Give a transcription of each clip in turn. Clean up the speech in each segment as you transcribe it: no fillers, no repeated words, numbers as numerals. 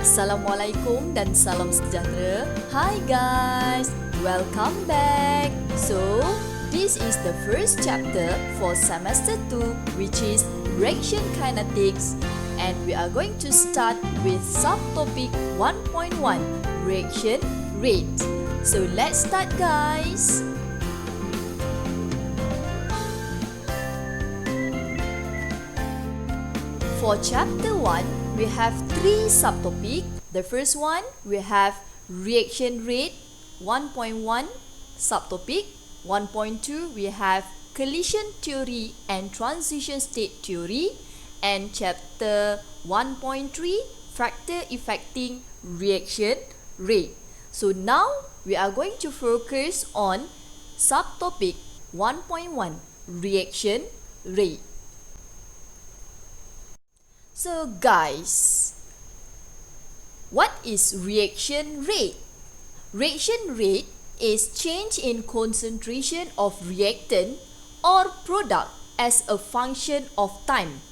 Assalamualaikum dan salam sejahtera. Hi guys, welcome back. So, this is the first chapter for semester 2, which is reaction kinetics, and we are going to start with subtopic 1.1, reaction rate. So, let's start guys. For chapter 1, we have 3 subtopics. The first one, we have reaction rate 1.1 subtopic. 1.2, we have collision theory and transition state theory. And chapter 1.3, factor affecting reaction rate. So now, we are going to focus on subtopic 1.1, reaction rate. So guys, what is reaction rate? Reaction rate is change in concentration of reactant or product as a function of time.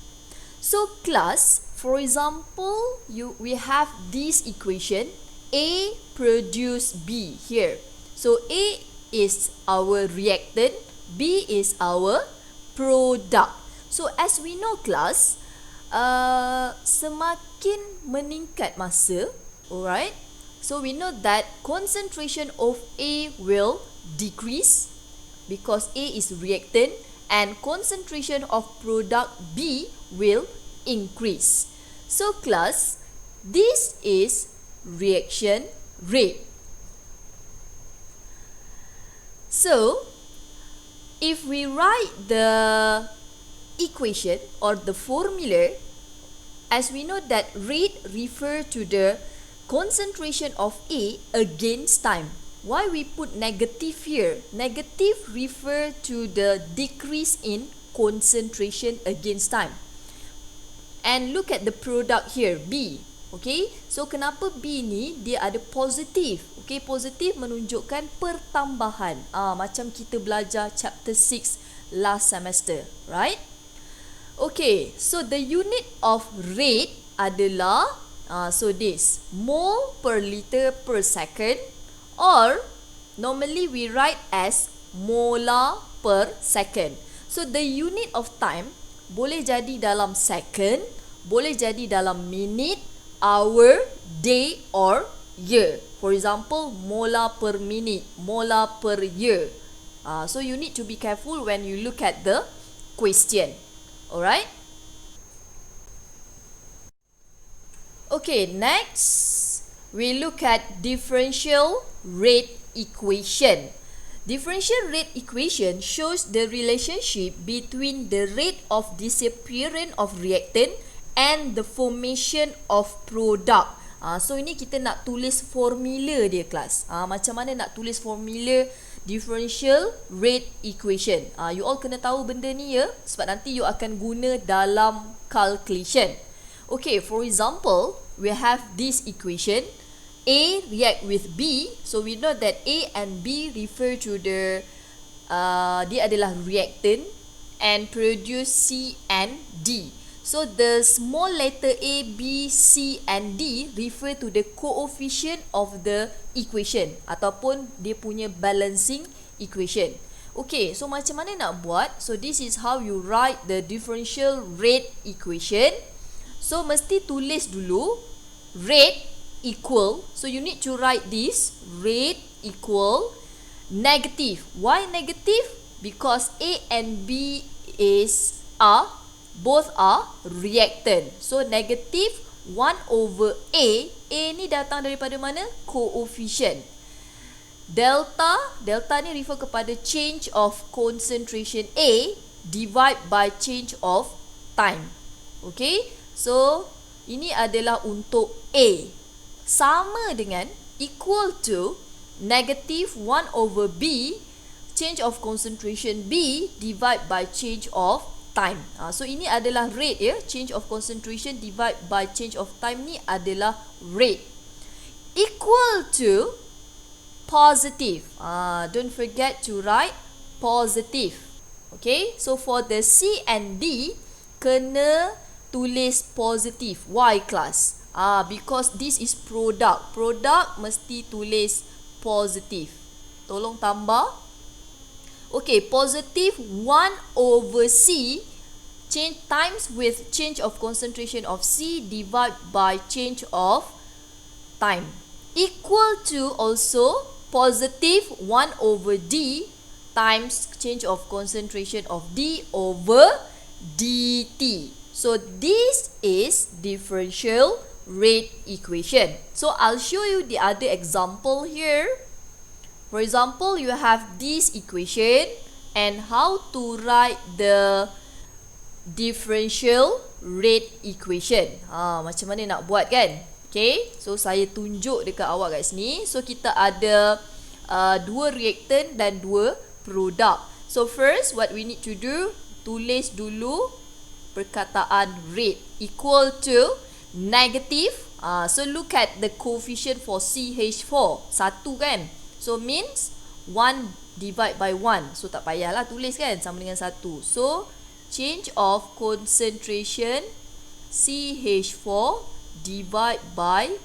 So class, for example, we have this equation A produce B here. So A is our reactant, B is our product. So as we know class, semakin meningkat masa, alright, so we know that concentration of A will decrease because A is reactant, and concentration of product B will increase. So class, this is reaction rate. So if we write the equation or the formula, as we know that rate refer to the concentration of A against time. Why we put negative here? Negative refer to the decrease in concentration against time. And look at the product here, B. Okay, so kenapa B ni dia ada positif? Okay, positif menunjukkan pertambahan. Macam kita belajar chapter 6 last semester, right? Okay, so the unit of rate adalah so this mole per liter per second, or normally we write as molar per second. So the unit of time boleh jadi dalam second, boleh jadi dalam minute, hour, day or year. For example, molar per minute, molar per year. So you need to be careful when you look at the question. Alright. Okay, next we look at differential rate equation. Differential rate equation shows the relationship between the rate of disappearance of reactant and the formation of product. So ini kita nak tulis formula dia kelas. Macam mana nak tulis formula differential rate equation. You all kena tahu benda ni ya, sebab nanti you akan guna dalam calculation. Okay, for example, we have this equation. A react with B. So we know that A and B refer to the dia adalah reactant and produce C and D. So the small letter A, B, C and D refer to the coefficient of the equation ataupun dia punya balancing equation. Okay, so macam mana nak buat? So this is how you write the differential rate equation. So mesti tulis dulu rate equal. So you need to write this rate equal negative. Why negative? Because A and B both are reactant. So negative 1 over A. A ni datang daripada mana? Coefficient. Delta ni refer kepada change of concentration A divide by change of time. Okay, so ini adalah untuk A. Sama dengan equal to negative 1 over B, change of concentration B divide by change of time. So ini adalah rate ya, change of concentration divide by change of time ni adalah rate. Equal to positive. Don't forget to write positive. Okay, so for the C and D kena tulis positif. Why class? Because this is product. Product mesti tulis positive. Tolong tambah. Okay, positive 1 over C times with change of concentration of C divided by change of time equal to also positive 1 over D times change of concentration of D over dt. So this is differential rate equation. So I'll show you the other example here. For example, you have this equation and how to write the differential rate equation. Macam mana nak buat kan? Okay, so saya tunjuk dekat awak kat sini. So kita ada dua reactant dan dua produk. So first, what we need to do, tulis dulu perkataan rate equal to negative. So look at the coefficient for CH4, 1 kan? So means 1 divide by 1. So tak payahlah tulis kan, sama dengan 1. So change of concentration CH4 divide by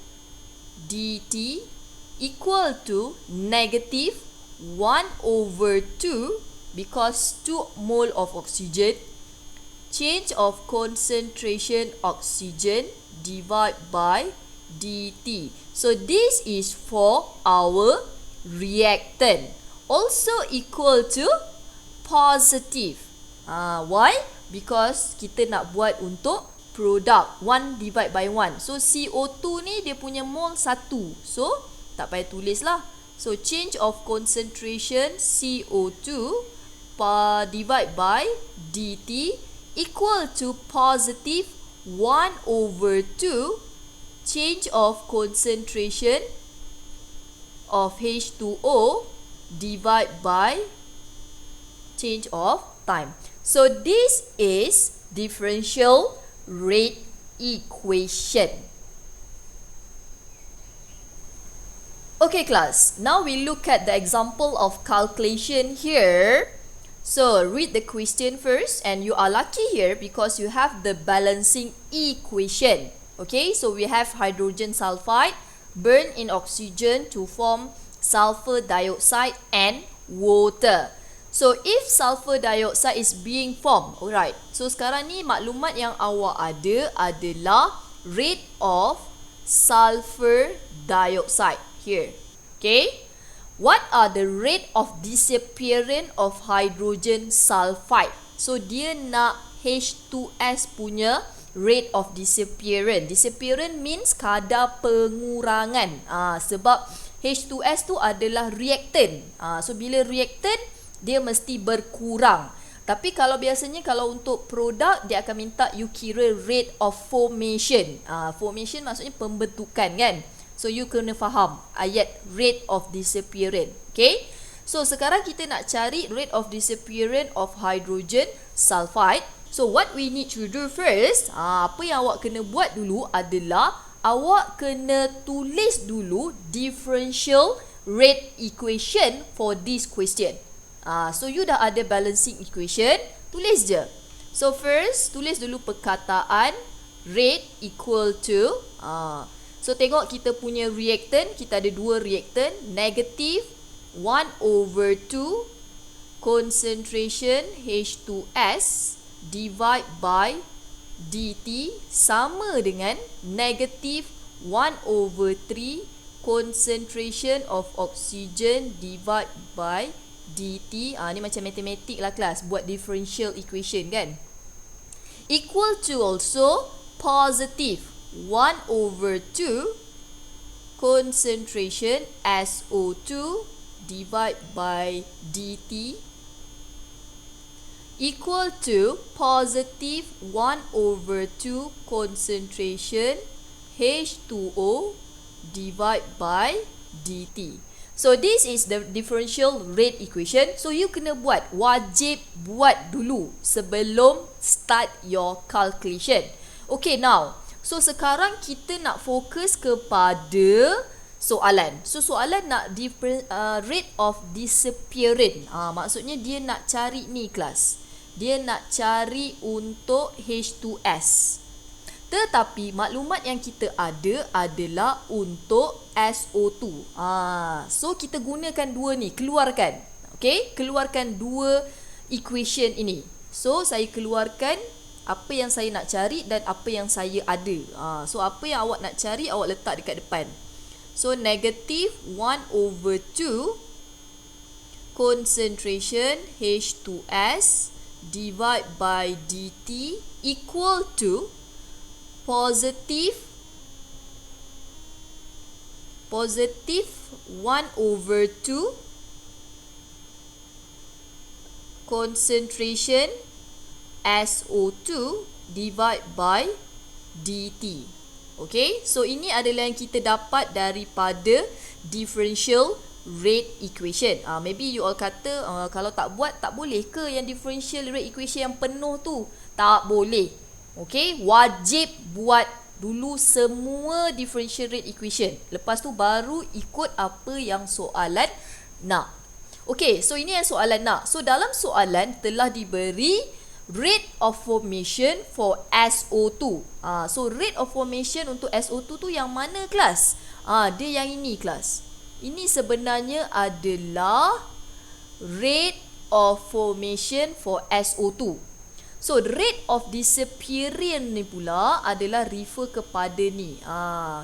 dt equal to negative 1 over 2 because 2 mole of oxygen. Change of concentration oxygen divide by dt. So this is for our reactant, also equal to positive. Why? Because kita nak buat untuk produk 1 divide by 1. So CO2 ni dia punya mole 1. So tak payah tulis lah. So change of concentration CO2 divide by dt equal to positive 1 over 2 change of concentration of H2O divide by change of time. So this is differential rate equation. Okay class, now we look at the example of calculation here. So read the question first, and you are lucky here because you have the balancing equation. Okay, so we have hydrogen sulfide burn in oxygen to form sulfur dioxide and water. So if sulfur dioxide is being formed, alright. So sekarang ni maklumat yang awak ada adalah rate of sulfur dioxide here. Okay. What are the rate of disappearance of hydrogen sulfide? So dia nak H2S punya rate of disappearance. Disappearance means kadar pengurangan. Sebab H2S tu adalah reactant. So bila reactant, dia mesti berkurang. Tapi kalau biasanya kalau untuk produk, dia akan minta you kira rate of formation. Formation maksudnya pembentukan kan. So you kena faham ayat rate of disappearance. Okay. So sekarang kita nak cari rate of disappearance of hydrogen sulfide. So what we need to do first, apa yang awak kena buat dulu adalah awak kena tulis dulu differential rate equation for this question. So you dah ada balancing equation, tulis je. So first, tulis dulu perkataan rate equal to, so tengok kita punya reactant, kita ada dua reactant, negative 1 over 2 concentration H2S divide by dt sama dengan negative 1 over 3 concentration of oxygen divide by dt. Ni macam matematik lah kelas, buat differential equation kan. Equal to also positive 1 over 2 concentration SO2 divide by dt equal to positive 1 over 2 concentration H2O divide by dt. So this is the differential rate equation. So you kena buat, wajib buat dulu sebelum start your calculation. Okay, now, so sekarang kita nak fokus kepada soalan. So soalan nak rate of disappearance. Maksudnya dia nak cari ni kelas. Dia nak cari untuk H2S. Tetapi maklumat yang kita ada adalah untuk SO2. So kita gunakan dua ni, keluarkan. Okay, keluarkan dua equation ini. So saya keluarkan apa yang saya nak cari dan apa yang saya ada. So apa yang awak nak cari, awak letak dekat depan. So negative 1/2 concentration H2S divide by dt equal to positive 1/2 concentration SO2 divide by dt. Okay, so ini adalah yang kita dapat daripada differential rate equation. Maybe you all kata kalau tak buat, tak boleh ke yang differential rate equation yang penuh tu? Tak boleh. Okay, wajib buat dulu semua differential rate equation. Lepas tu baru ikut apa yang soalan nak. Okay, so ini yang soalan nak. So dalam soalan telah diberi rate of formation for SO2. So rate of formation untuk SO2 tu yang mana kelas? Dia yang ini kelas. Ini sebenarnya adalah rate of formation for SO2. So rate of disappearance ni pula adalah refer kepada ni.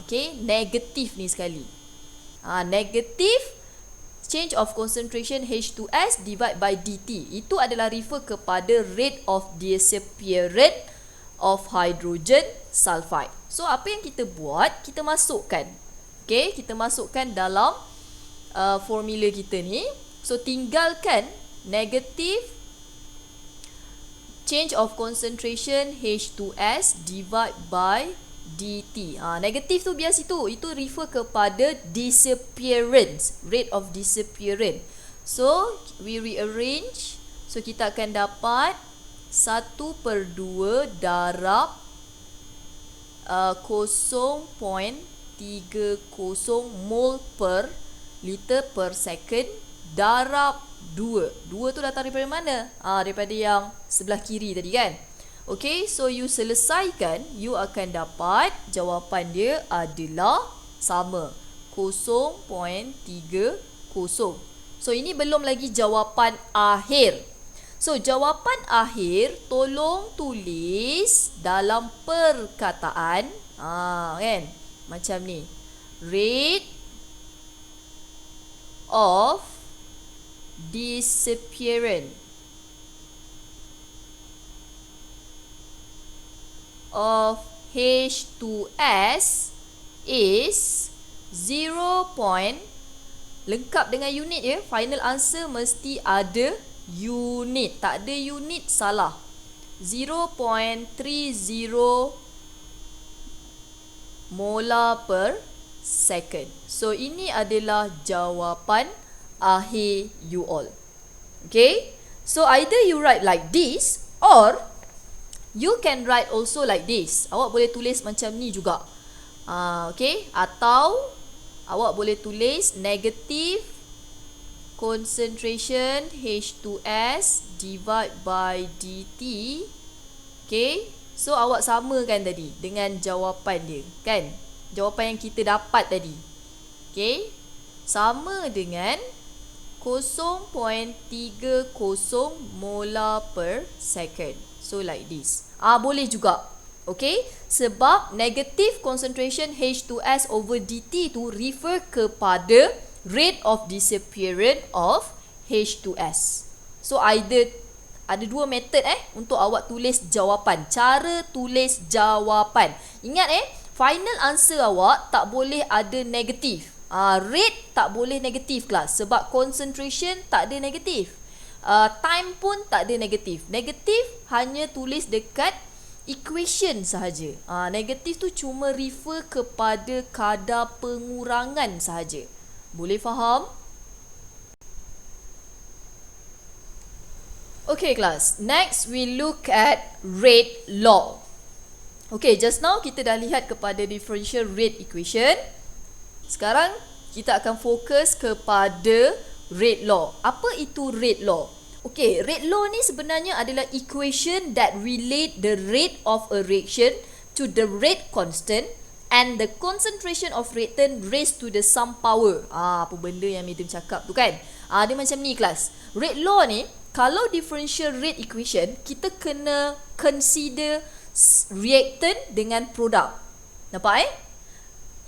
Okay, negatif ni sekali. Negatif change of concentration H2S divide by dt. Itu adalah refer kepada rate of disappearance of hydrogen sulfide. So apa yang kita buat, kita masukkan. Okay, kita masukkan dalam formula kita ni. So tinggalkan negative change of concentration H2S divide by dt. Negatif tu biar situ. Itu refer kepada disappearance, rate of disappearance. So we rearrange. So kita akan dapat 1/2 darab 0.30 mol per liter per second darab 2. 2 tu datang daripada mana? Daripada yang sebelah kiri tadi kan? Okay, so you selesaikan, you akan dapat jawapan dia adalah sama 0.30. So ini belum lagi jawapan akhir. So jawapan akhir tolong tulis dalam perkataan, kan? Macam ni. Rate of disappearance of H2S is 0. Lengkap dengan unit ya. Final answer mesti ada unit. Tak ada unit salah. 0.30 molar per second. So ini adalah jawapan akhir you all. Okay, so either you write like this or you can write also like this. Awak boleh tulis macam ni juga. Okay, atau awak boleh tulis negative concentration H2S divide by dt. Okay, so awak samakan tadi dengan jawapan dia, kan? Jawapan yang kita dapat tadi. Okay, sama dengan 0.30 molar per second. So like this. Boleh juga. Okay, sebab negative concentration H2S over dt tu refer kepada rate of disappearance of H2S. So either ada dua method untuk awak tulis jawapan. Cara tulis jawapan. Ingat final answer awak tak boleh ada negatif. Rate tak boleh negatif kelas sebab concentration tak ada negatif. Time pun tak ada negatif. Negatif hanya tulis dekat equation sahaja. Negatif tu cuma refer kepada kadar pengurangan sahaja. Boleh faham? Okay kelas, next we look at rate law. Okay, just now kita dah lihat kepada differential rate equation. Sekarang kita akan fokus kepada rate law. Apa itu rate law? Okay, rate law ni sebenarnya adalah equation that relate the rate of a reaction to the rate constant and the concentration of reactant raised to the sum power. Apa benda yang Madam cakap tu kan? Dia macam ni kelas. Rate law ni, kalau differential rate equation, kita kena consider reactant dengan produk. Nampak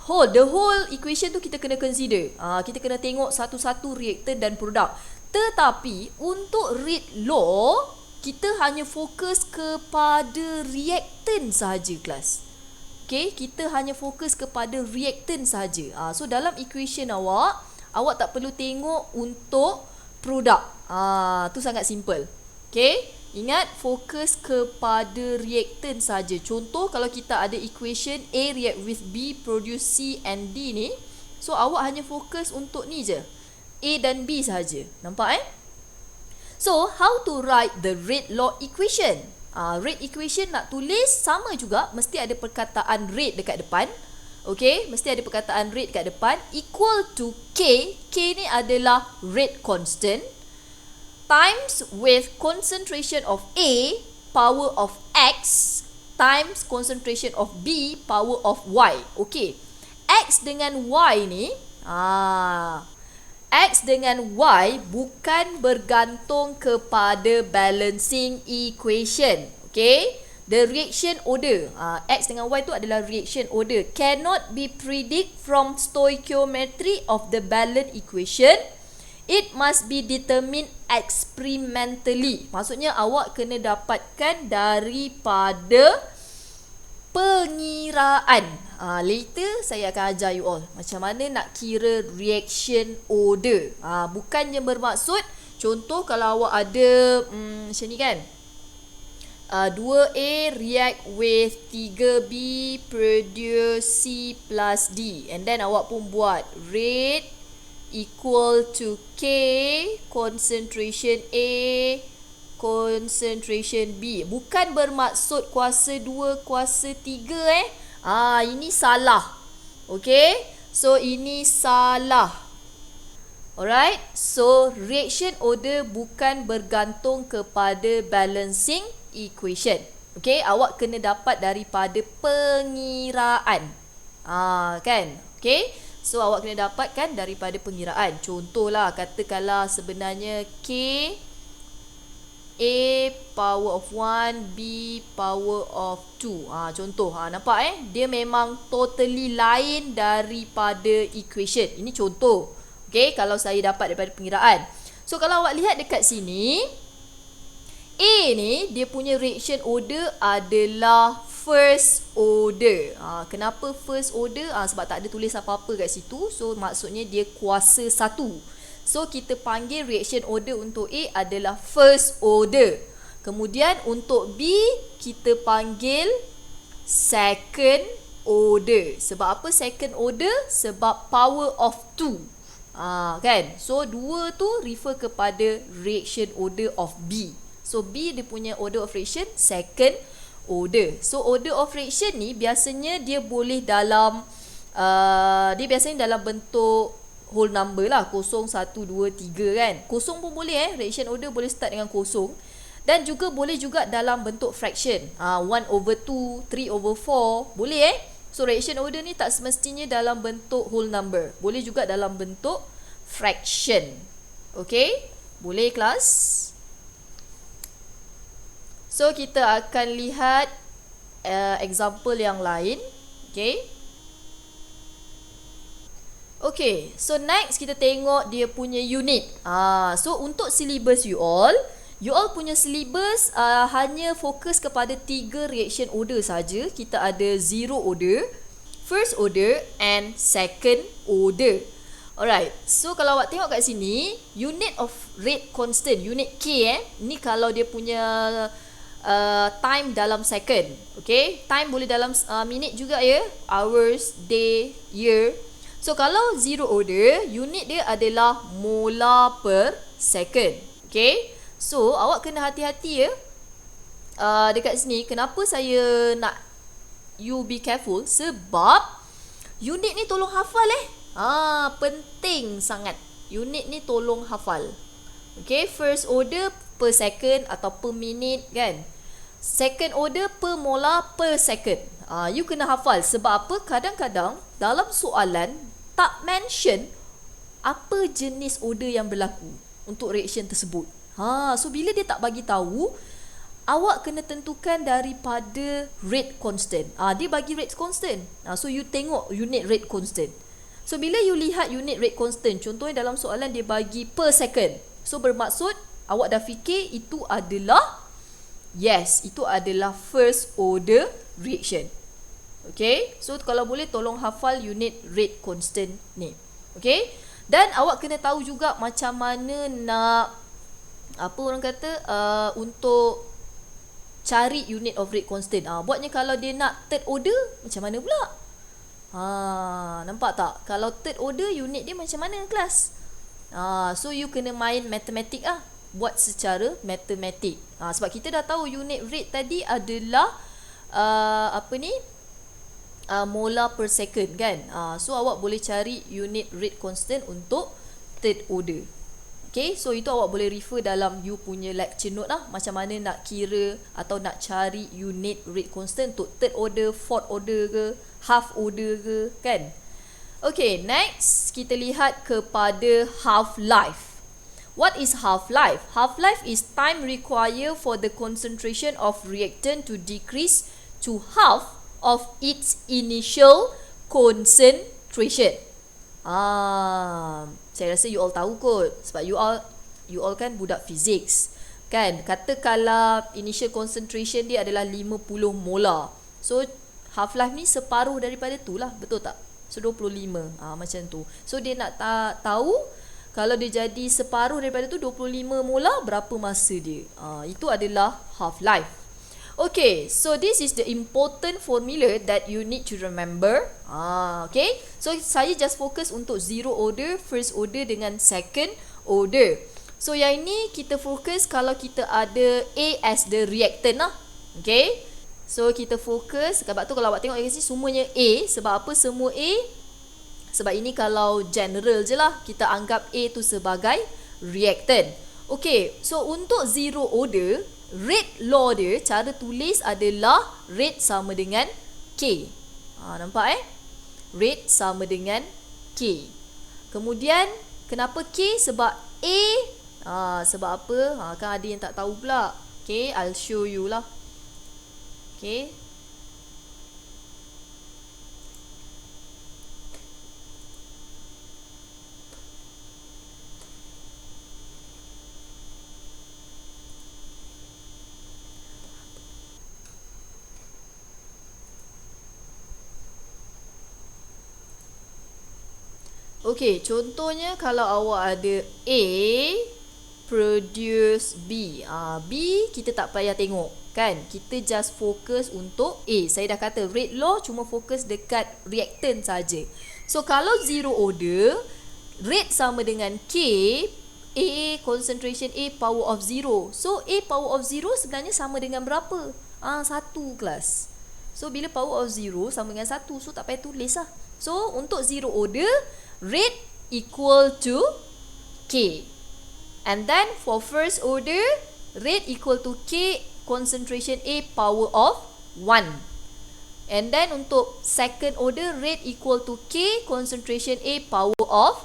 The whole equation tu kita kena consider. Kita kena tengok satu-satu reactant dan produk. Tetapi untuk rate law, kita hanya fokus kepada reactant sahaja kelas. Okay, kita hanya fokus kepada reactant sahaja. So dalam equation awak tak perlu tengok untuk produk. Tu sangat simple. Okay, ingat fokus kepada reactant saja. Contoh kalau kita ada equation A react with B produce C and D ni, so awak hanya fokus untuk ni je, A dan B saja. Nampak So how to write the rate law equation? Rate equation nak tulis sama juga, mesti ada perkataan rate dekat depan. Okay, mesti ada perkataan rate dekat depan, equal to K. K ni adalah rate constant times with concentration of A power of X times concentration of B power of Y. Okay, X dengan Y ni X dengan Y bukan bergantung kepada balancing equation. Okay, the reaction order, X dengan Y tu adalah reaction order, cannot be predict from stoichiometry of the balance equation. It must be determined experimentally. Maksudnya awak kena dapatkan daripada pengiraan. Later saya akan ajar you all macam mana nak kira reaction order. Bukannya bermaksud, contoh kalau awak ada macam ni kan, 2A react with 3B produce C plus D, and then awak pun buat rate equal to K concentration A concentration B. Bukan bermaksud kuasa 2 kuasa 3 ini salah. Okay, so ini salah. Alright, so reaction order bukan bergantung kepada balancing equation. Okay, awak kena dapat daripada pengiraan. Kan? Okay, so awak kena dapatkan daripada pengiraan. Contohlah, katakanlah sebenarnya K A power of 1 B power of 2. Contoh, nampak dia memang totally lain daripada equation. Ini contoh. Okay, kalau saya dapat daripada pengiraan. So kalau awak lihat dekat sini, A ni dia punya reaction order adalah first order. Kenapa first order? Sebab tak ada tulis apa-apa kat situ. So maksudnya dia kuasa 1. So kita panggil reaction order untuk A adalah first order. Kemudian untuk B kita panggil second order. Sebab apa second order? Sebab power of 2. Kan? So 2 tu refer kepada reaction order of B. So B dia punya order of reaction second order. So order of reaction ni biasanya dia boleh dalam dia biasanya dalam bentuk whole number lah, 0, 1, 2, 3 kan. Kosong pun boleh reaction order boleh start dengan kosong. Dan juga boleh juga dalam bentuk fraction, 1/2, 3/4 boleh So reaction order ni tak semestinya dalam bentuk whole number, boleh juga dalam bentuk fraction. Okay, boleh kelas? So kita akan lihat example yang lain. Okay, so next kita tengok dia punya unit. So untuk syllabus you all punya syllabus hanya fokus kepada 3 reaction order saja. Kita ada zero order, first order and second order. Alright, so kalau awak tengok kat sini, unit of rate constant, unit K ni kalau dia punya time dalam second. Okay, time boleh dalam minit juga hours, day, year. So kalau zero order, unit dia adalah molar per second. Okay, so awak kena hati-hati dekat sini. Kenapa saya nak you be careful? Sebab unit ni tolong hafal penting sangat. Unit ni tolong hafal. Okay, first order per second atau per minute kan. second order per molar per second. You kena hafal. Sebab apa? Kadang-kadang dalam soalan tak mention apa jenis order yang berlaku untuk reaction tersebut. So bila dia tak bagi tahu, awak kena tentukan daripada rate constant. Dia bagi rate constant. So you tengok unit rate constant. So bila you lihat unit rate constant, contohnya dalam soalan dia bagi per second. So bermaksud awak dah fikir itu adalah itu adalah first order reaction. Okay, so kalau boleh tolong hafal unit rate constant ni. Okay, dan awak kena tahu juga macam mana nak untuk cari unit of rate constant. Buatnya kalau dia nak third order, macam mana pula? Nampak tak? Kalau third order, unit dia macam mana kelas? So you kena main matematik buat secara matematik. Sebab kita dah tahu unit rate tadi adalah molar per second kan. So awak boleh cari unit rate constant untuk third order. Okay, so itu awak boleh refer dalam you punya lecture note macam mana nak kira atau nak cari unit rate constant untuk third order, fourth order ke, half order ke kan. Okay, next kita lihat kepada half-life. What is half-life? Half-life is time required for the concentration of reactant to decrease to half of its initial concentration. Saya rasa you all tahu kot, sebab you all kan budak physics kan. Katakanlah initial concentration dia adalah 50 molar. So half-life ni separuh daripada tu lah, betul tak? So 25 macam tu. So dia nak tahu kalau dia jadi separuh daripada tu 25 molar, berapa masa dia. Itu adalah half-life. Okay, so this is the important formula that you need to remember. Okay, so saya just fokus untuk zero order, first order dengan second order. So yang ini kita fokus kalau kita ada A as the reactant lah. Okay, so kita fokus. Sebab tu kalau awak tengok kat sini semuanya A. Sebab apa semua A? Sebab ini kalau general je lah, kita anggap A tu sebagai reactant. Okay, so untuk zero order, rate law dia, cara tulis adalah rate sama dengan K. Nampak Rate sama dengan K. Kemudian, kenapa K? Sebab A, sebab apa? Kan ada yang tak tahu pula. Okay, I'll show you lah. Okay. Okey, contohnya kalau awak ada A produce B. B kita tak payah tengok kan. Kita just fokus untuk A. Saya dah kata rate law cuma fokus dekat reactant saja. So kalau zero order, rate sama dengan K, A concentration A power of 0. So A power of 0 sebenarnya sama dengan berapa? 1 kelas. So bila power of 0 sama dengan 1, so tak payah tulis lah. So untuk zero order, rate equal to K. And then for first order, rate equal to K concentration A power of 1. And then untuk second order, rate equal to K concentration A power of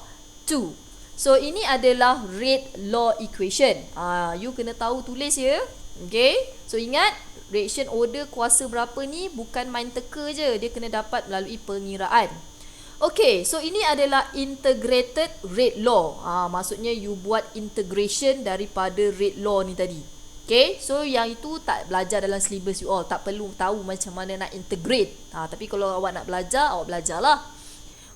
2. So ini adalah rate law equation. You kena tahu tulis ya. Okay. So ingat, reaction order kuasa berapa ni bukan main teka je. Dia kena dapat melalui pengiraan. Okay, so ini adalah integrated rate law. Maksudnya you buat integration daripada rate law ni tadi. Okay, so yang itu tak belajar dalam syllabus you all. Tak perlu tahu macam mana nak integrate. Tapi kalau awak nak belajar, awak belajarlah.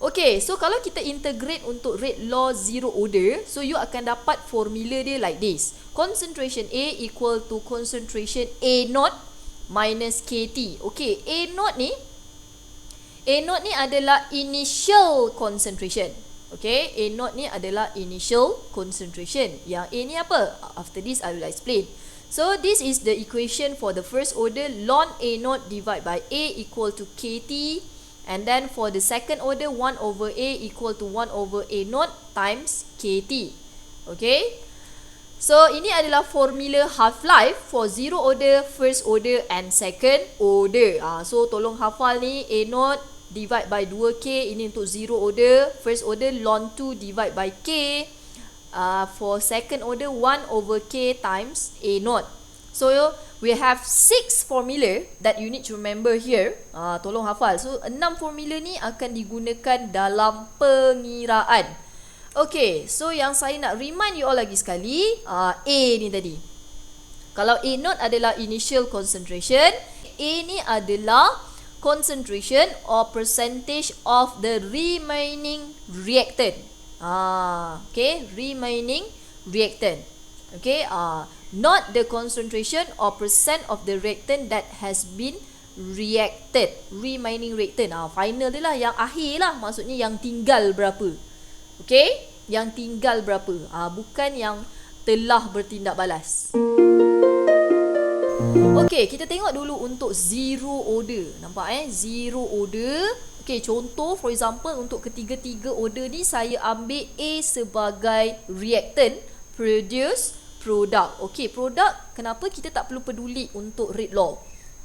Okay, so kalau kita integrate untuk rate law zero order, so you akan dapat formula dia like this. Concentration A equal to concentration A naught minus KT. Okay, A naught ni adalah initial concentration. Okay, A naught ni adalah initial concentration. Yang A ni apa? After this I will explain. So this is the equation for the first order. Ln A naught divided by A equal to KT. And then for the second order, 1 over A equal to 1 over A naught times KT. Okay. So ini adalah formula half-life for zero order, first order and second order. So tolong hafal ni, A0 divide by 2K, ini untuk zero order. First order ln 2 divide by K. For second order 1 over K times A0. So we have 6 formula that you need to remember here. Tolong hafal. So 6 formula ni akan digunakan dalam pengiraan. Okay, so yang saya nak remind you all lagi sekali, A ni tadi. Kalau A0 adalah initial concentration, A ni adalah concentration or percentage of the remaining reactant. Okay, remaining reactant. Okay, not the concentration or percent of the reactant that has been reacted. Remaining reactant. Final dia lah, yang akhir lah. Maksudnya yang tinggal berapa. Okay, yang tinggal berapa, bukan yang telah bertindak balas. Okay, kita tengok dulu untuk zero order. Nampak zero order. Okay, contoh for example untuk ketiga-tiga order ni saya ambil A sebagai reactant, produce product. Okay, product, kenapa kita tak perlu peduli untuk rate law?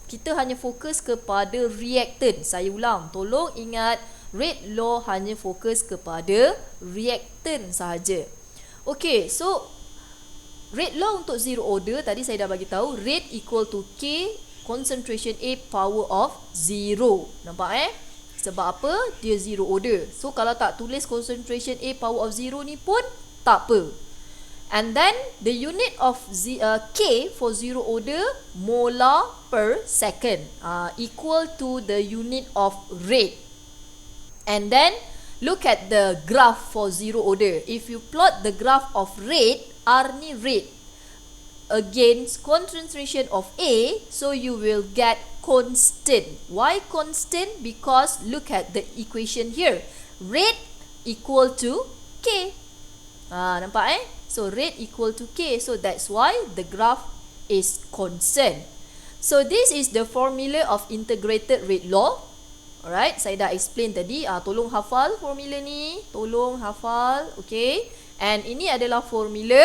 Kita hanya fokus kepada reactant. Saya ulang, tolong ingat, rate law hanya fokus kepada reactant sahaja. Okay, so rate law untuk zero order tadi saya dah bagi tahu, rate equal to K concentration A power of 0. Nampak Sebab apa? Dia zero order. So kalau tak tulis concentration A power of 0 ni pun tak apa. And then the unit of K for zero order, molar per second, equal to the unit of rate. And then look at the graph for zero order. If you plot the graph of rate, R ni rate against concentration of A, so you will get constant. Why constant? Because look at the equation here. Rate equal to K. Nampak So rate equal to K. So that's why the graph is constant. So this is the formula of integrated rate law. Alright, saya dah explain tadi. Tolong hafal formula ni. Tolong hafal. Okay. And ini adalah formula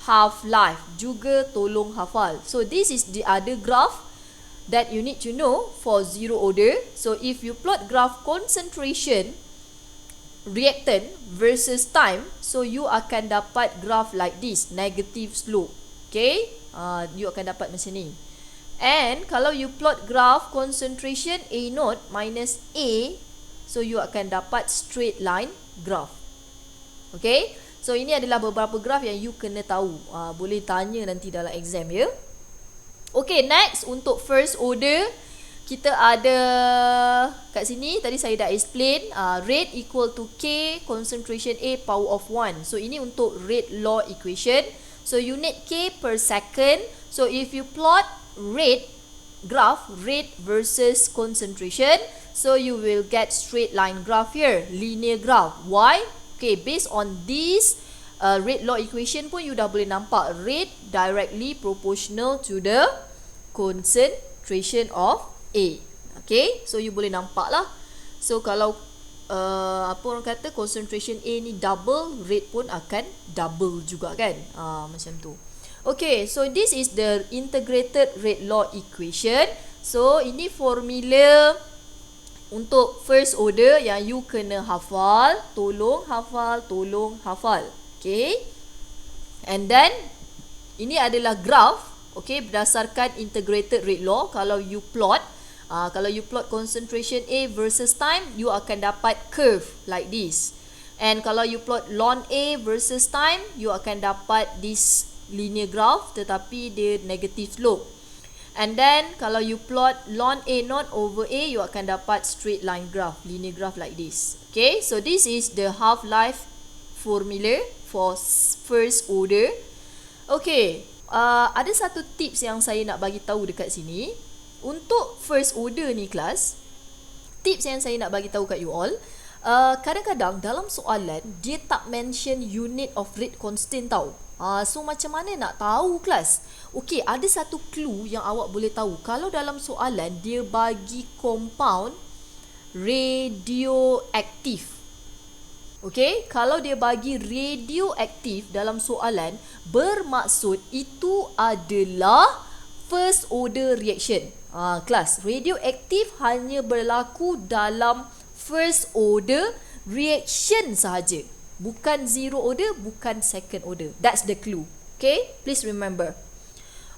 half-life. Juga tolong hafal. So this is the other graph that you need to know for zero order. So if you plot graph concentration reactant versus time, so you akan dapat graph like this, negative slope. Okay, you akan dapat macam ni. And kalau you plot graph concentration A0 minus A, so you akan dapat straight line graph. Okay, so ini adalah beberapa graph yang you kena tahu. Boleh tanya nanti dalam exam ya. Okay, next untuk first order, kita ada kat sini, tadi saya dah explain, rate equal to K concentration A power of 1. So ini untuk rate law equation. So unit K per second. So if you plot rate graph, rate versus concentration, so you will get straight line graph here, linear graph. Why? Okay, based on this rate law equation pun you dah boleh nampak rate directly proportional to the concentration of A. Okay, so you boleh nampak lah. So kalau apa orang kata concentration A ni double, rate pun akan double juga kan, macam tu. Okay, so this is the integrated rate law equation. So ini formula untuk first order yang you kena hafal. Tolong hafal, tolong hafal. Okay, and then ini adalah graph. Okay, berdasarkan integrated rate law. Kalau you plot concentration A versus time, you akan dapat curve like this. And kalau you plot ln A versus time, you akan dapat this linear graph tetapi dia negative slope. And then kalau you plot ln A0 over A, you akan dapat straight line graph, linear graph like this. Okay, so this is the half-life formula for first order. Okay, ada satu tips yang saya nak bagi tahu dekat sini. Untuk first order ni kelas, tips yang saya nak bagi tahu kat you all, kadang-kadang dalam soalan dia tak mention unit of rate constant tau. So macam mana nak tahu kelas? Okay, ada satu clue yang awak boleh tahu. Kalau dalam soalan dia bagi compound radioaktif. Okay, kalau dia bagi radioaktif dalam soalan, bermaksud itu adalah first order reaction. Kelas, radioaktif hanya berlaku dalam first order reaction sahaja. Bukan zero order, bukan second order. That's the clue. Okay, please remember.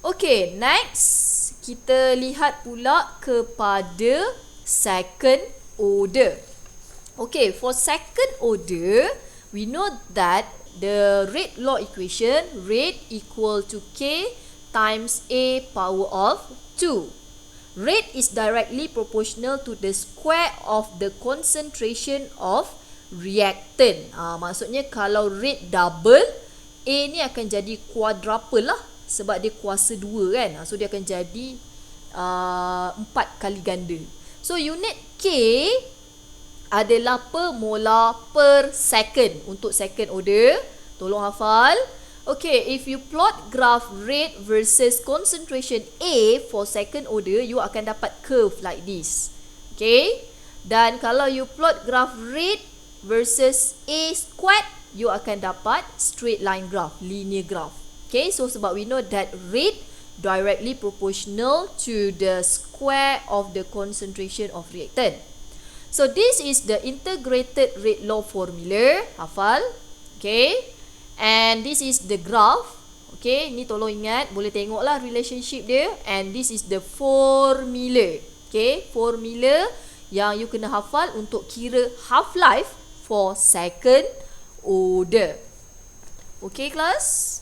Okay, next kita lihat pula kepada second order. Okay, for second order, we know that the rate law equation, rate equal to K times A power of 2. Rate is directly proportional to the square of the concentration of reactant. Maksudnya kalau rate double, A ni akan jadi quadruple lah. Sebab dia kuasa 2 kan. So dia akan jadi 4 kali ganda. So unit K adalah per molar per second untuk second order. Tolong hafal. Okay, if you plot graph rate versus concentration A for second order, you akan dapat curve like this. Okay, dan kalau you plot graph rate versus A squared, you akan dapat straight line graph, linear graph. Okay, so sebab we know that rate directly proportional to the square of the concentration of reactant. So this is the integrated rate law formula. Hafal. Okay. And this is the graph. Okay. Ni tolong ingat. Boleh tengoklah relationship dia. And this is the formula. Okay. Formula yang you kena hafal untuk kira half-life for second order. Okay kelas.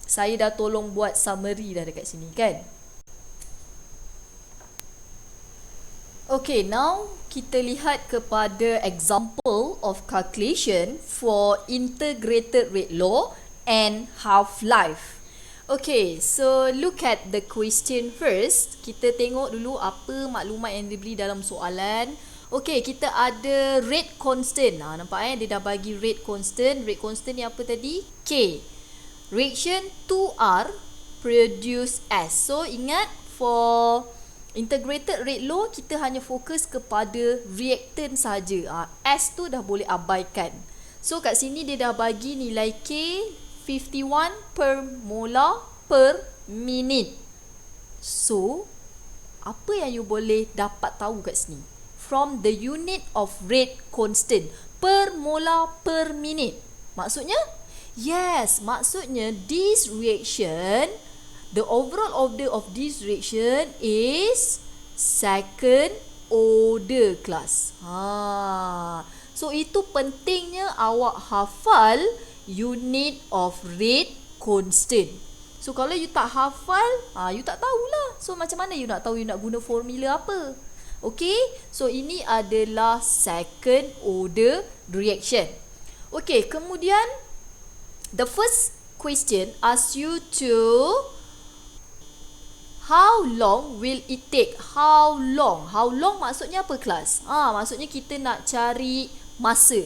Saya dah tolong buat summary dah dekat sini kan. Okay, now kita lihat kepada example of calculation for integrated rate law and half-life. Okay, so look at the question first. Kita tengok dulu apa maklumat yang diberi dalam soalan. Okay, kita ada rate constant. Nampak dia dah bagi rate constant. Rate constant ni apa tadi? K. Reaction 2R produce S. So ingat, for integrated rate law, kita hanya fokus kepada reactant saja. S tu dah boleh abaikan. So kat sini dia dah bagi nilai K 51 per molar per minute. So apa yang you boleh dapat tahu kat sini? From the unit of rate constant, per molar per minute. Maksudnya? Yes, maksudnya this reaction, the overall order of this reaction is second order class. So itu pentingnya awak hafal unit of rate constant. So kalau you tak hafal, you tak tahulah. So macam mana you nak tahu you nak guna formula apa? Okay, so ini adalah second order reaction. Okay, kemudian the first question asks you to how long will it take? How long? How long maksudnya apa kelas? Maksudnya kita nak cari masa.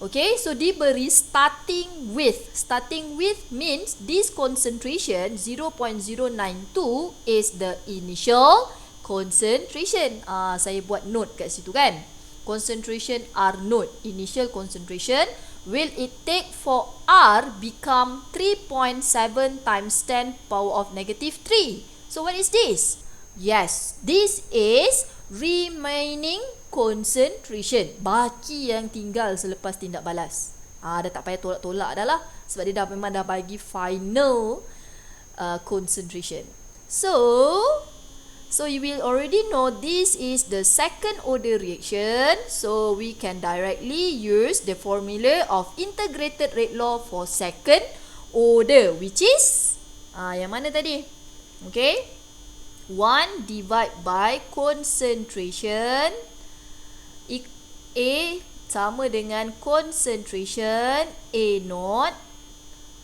Okay, so diberi starting with. Starting with means this concentration 0.092 is the initial concentration. Saya buat note kat situ kan. Concentration R note, initial concentration. Will it take for R become 3.7 times 10 power of negative 3? So what is this? Yes, this is remaining concentration. Baki yang tinggal selepas tindak balas. Dah tak payah tolak-tolak dah lah. Sebab dia dah memang dah bagi final concentration. So you will already know this is the second order reaction. So we can directly use the formula of integrated rate law for second order, which is yang mana tadi? Okay, 1 divide by concentration A sama dengan concentration A0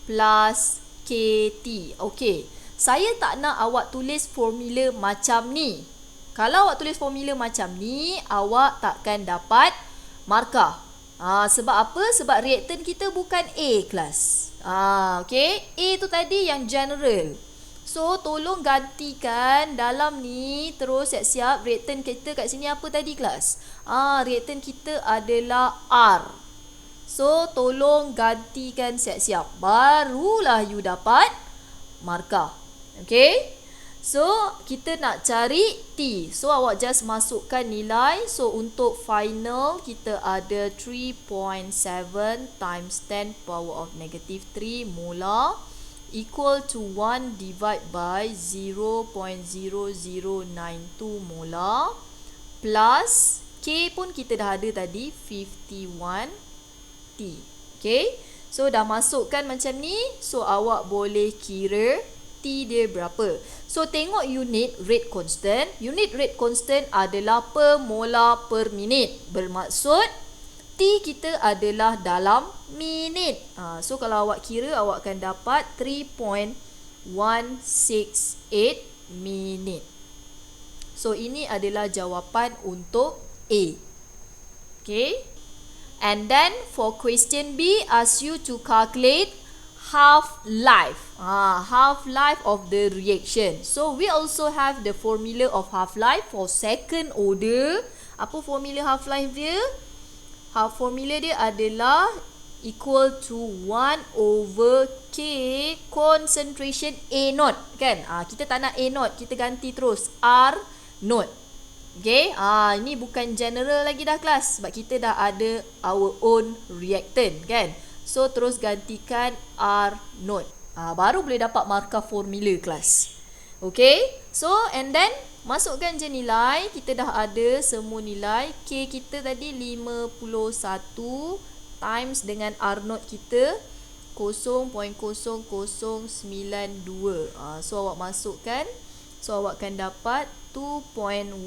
plus KT. Okay, saya tak nak awak tulis formula macam ni. Kalau awak tulis formula macam ni, awak takkan dapat markah. Sebab apa? Sebab reaktan kita bukan A kelas. Okay, A tu tadi yang general. So tolong gantikan dalam ni. Terus siap-siap. Reaktan kita kat sini apa tadi kelas? Reaktan kita adalah R. So tolong gantikan siap-siap, barulah you dapat markah. Okay, so kita nak cari T. So awak just masukkan nilai. So untuk final kita ada 3.7 times 10 power of negative 3 molar equal to 1 divide by 0.0092 molar plus K pun kita dah ada tadi 51 T. Okay, so dah masukkan macam ni. So awak boleh kira T dia berapa. So tengok unit rate constant. Unit rate constant adalah per molar per minit. Bermaksud T kita adalah dalam minit. So kalau awak kira, awak akan dapat 3.168 minit. So ini adalah jawapan untuk A. Okay. And then for question B, ask you to calculate half-life. Half-life of the reaction. So we also have the formula of half-life for second order. Apa formula half-life dia? Formula dia adalah equal to 1 over K concentration A naught, kan? Kita tak nak A naught, kita ganti terus R naught. Okay, ini bukan general lagi dah kelas, sebab kita dah ada our own reactant, kan? So terus gantikan R naught. Baru boleh dapat markah formula kelas. Okay, so and then masukkan je nilai. Kita dah ada semua nilai. K kita tadi 51 times dengan R naught kita 0.0092. So awak masukkan. So awak akan dapat 2.131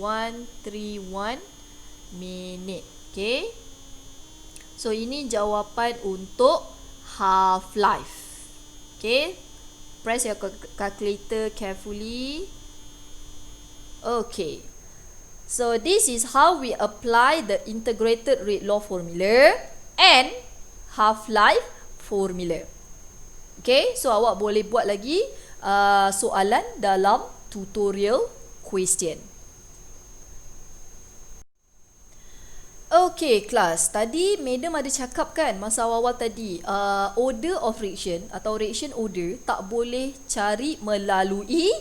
minit. Okay, so ini jawapan untuk half-life. Okay, press your calculator carefully. Okay, so this is how we apply the integrated rate law formula and half-life formula. Okay, so awak boleh buat lagi soalan dalam tutorial question. Okay kelas, tadi madam ada cakap kan masa awal-awal tadi, order of reaction atau reaction order tak boleh cari melalui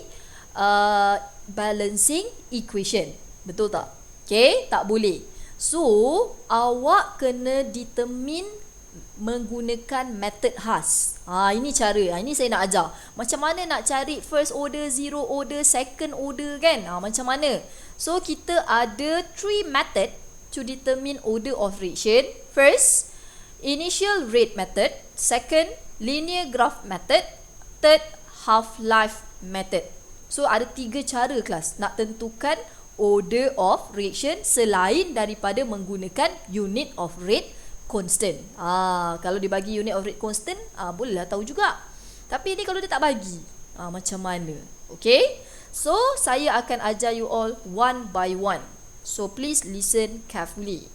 balancing equation. Betul tak? Okay, tak boleh. So awak kena determine menggunakan method khas. Ini cara. Ini saya nak ajar. Macam mana nak cari first order, zero order, second order, kan? Macam mana? So kita ada 3 method to determine order of reaction. First, initial rate method. Second, linear graph method. Third, half-life method. So ada 3 cara kelas nak tentukan order of reaction selain daripada menggunakan unit of rate constant. Kalau dia bagi unit of rate constant, bolehlah tahu juga. Tapi ni kalau dia tak bagi, macam mana? Okay, so saya akan ajar you all one by one. So please listen carefully.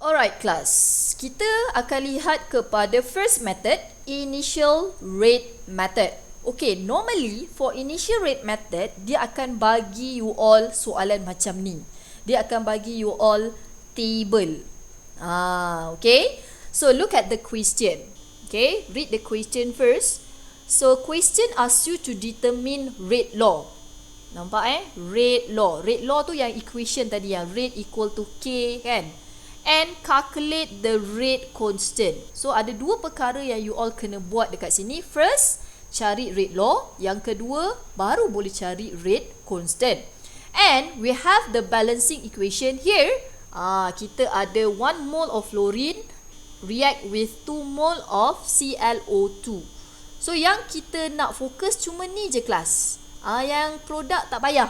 Alright class, kita akan lihat kepada first method, initial rate method. Okay, normally for initial rate method, dia akan bagi you all soalan macam ni. Dia akan bagi you all table. Okay, so look at the question. Okay, read the question first. So question asks you to determine rate law. Nampak rate law. Rate law tu yang equation tadi, yang rate equal to K, kan? And calculate the rate constant. So ada 2 perkara yang you all kena buat dekat sini. First, cari rate law. Yang kedua, baru boleh cari rate constant. And we have the balancing equation here. Kita ada 1 mole of fluorine react with 2 mole of ClO2. So yang kita nak fokus cuma ni je kelas. Yang produk tak payah.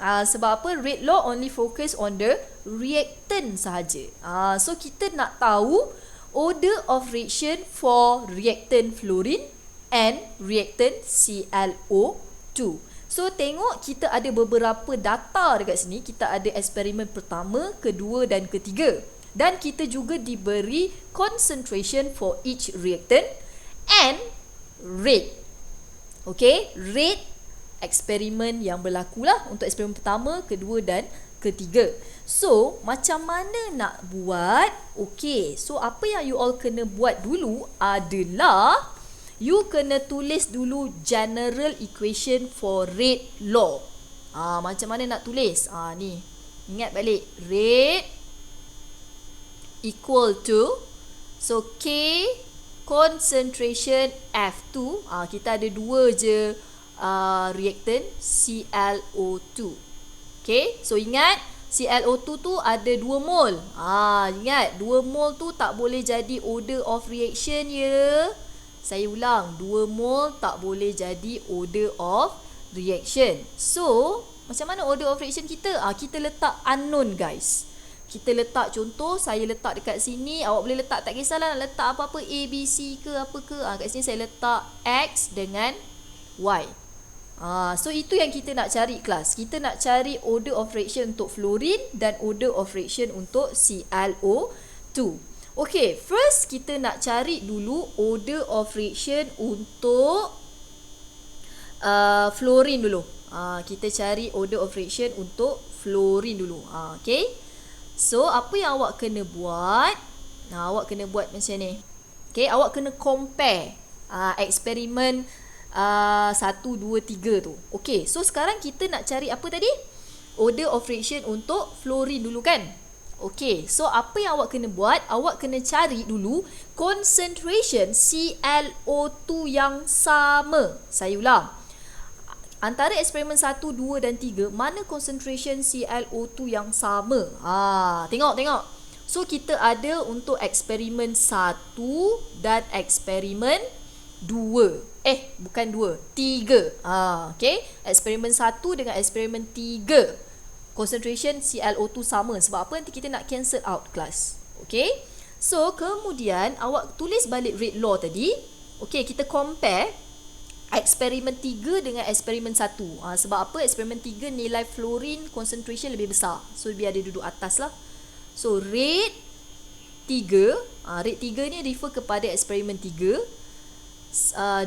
Sebab apa? Rate law only focus on the reactant sahaja. So kita nak tahu order of reaction for reactant fluorine and reactant ClO2. So tengok, kita ada beberapa data dekat sini. Kita ada eksperimen pertama, kedua dan ketiga. Dan kita juga diberi concentration for each reactant and rate. Okay, rate eksperimen yang berlaku lah untuk eksperimen pertama, kedua dan ketiga. So, macam mana nak buat? Okay, so apa yang you all kena buat dulu adalah you kena tulis dulu general equation for rate law. Macam mana nak tulis? Ni, ingat balik. Rate equal to, so K concentration F2, kita ada dua je reactant ClO2. Okay, so ingat ClO2 tu ada 2 mol. Ingat 2 mol tu tak boleh jadi order of reaction ya. Saya ulang, 2 mol tak boleh jadi order of reaction. So, macam mana order of reaction kita? Kita letak unknown guys. Kita letak, contoh saya letak dekat sini, awak boleh letak, tak kisahlah nak letak apa-apa A, B, C ke apa ke. Kat sini saya letak X dengan Y. So itu yang kita nak cari kelas. Kita nak cari order of reaction untuk fluorine dan order of reaction untuk ClO2. Okay, first kita nak cari dulu order of reaction untuk fluorine dulu. Kita cari order of reaction untuk fluorine dulu. Okay, so apa yang awak kena buat? Awak kena buat macam ni. Okay, awak kena compare eksperimen 1, 2, 3 tu. Okay, so sekarang kita nak cari apa tadi? Order of reaction untuk fluorine dulu kan? Okay, so apa yang awak kena buat? Awak kena cari dulu concentration ClO2 yang sama. Saya ulang. Antara eksperimen 1, 2 dan 3, mana concentration ClO2 yang sama? Tengok. So kita ada untuk eksperimen 1 dan eksperimen 2. Bukan 2, 3. Okay, eksperimen 1 dengan eksperimen 3, concentration ClO2 sama. Sebab apa? Nanti kita nak cancel out kelas. Okay, so kemudian awak tulis balik rate law tadi. Okay, kita compare eksperimen 3 dengan eksperimen 1. Sebab apa? Eksperimen 3 nilai fluorine concentration lebih besar. So biar dia duduk atas lah. So rate 3, rate 3 ni refer kepada eksperimen 3.